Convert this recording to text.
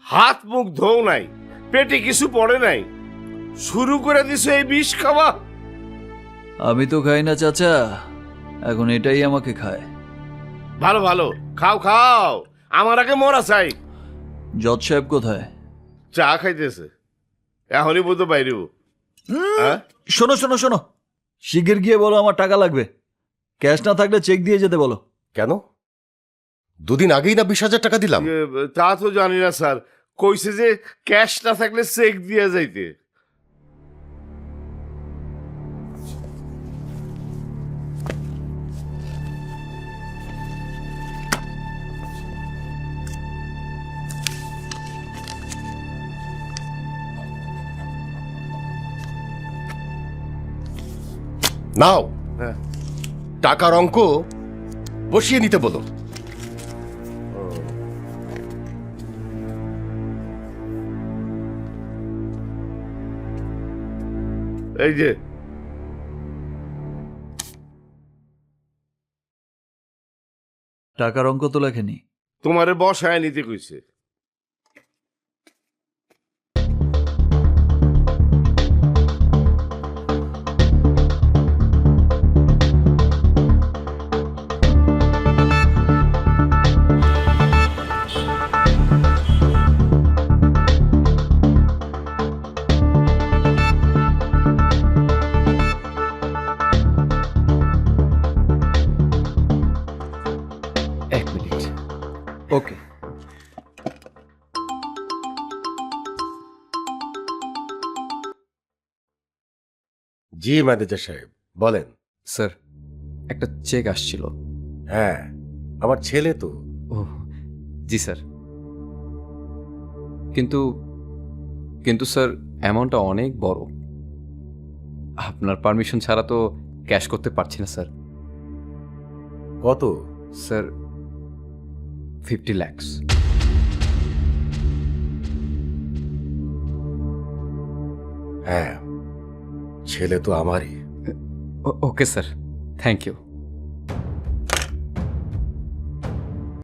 হাত মুখ ধোও নাই, পেটে কিছু পড়ে নাই, শুরু করে দিছো এই বিষ খাওয়া। আমি তো খাই না চাচা, এখন এটাই আমাকে খায়। ভালো ভালো, খাও খাও, আমার আগে মরা চাই। জজ সাহেব কোথায়? চা খাইতেছে, এখনই বলতে বাইরেব। শোনো শোনো শোনো, শিগগির গিয়ে বলো আমার টাকা লাগবে। ক্যাশ না থাকলে চেক দিয়ে যেতে বলো। কেন? দুদিন আগেই না 20,000 টাকা দিলাম। তা তো জানি না স্যার, কইছে যে ক্যাশ না থাকলে চেক দিয়ে যাইতে। নাও, হ্যাঁ। টাকার অঙ্ক বসিয়ে নিতে বলো। এই যে টাকার অঙ্ক তো লেখেনি। তোমারে বসায় নিতে কইছে। এক মিনিট। ওকে। জি ম্যানেজার সাহেব বলেন। স্যার, একটা চেক আসছিল। হ্যাঁ, আমার ছেলে তো। ও জি স্যার, কিন্তু কিন্তু স্যার অ্যামাউন্টটা অনেক বড়। আপনার পারমিশন ছাড়া তো ক্যাশ করতে পারছি না স্যার। কত? স্যার 50 লাখ। হ্যাঁ, ছেলে তো আমারই। Okay sir, thank you.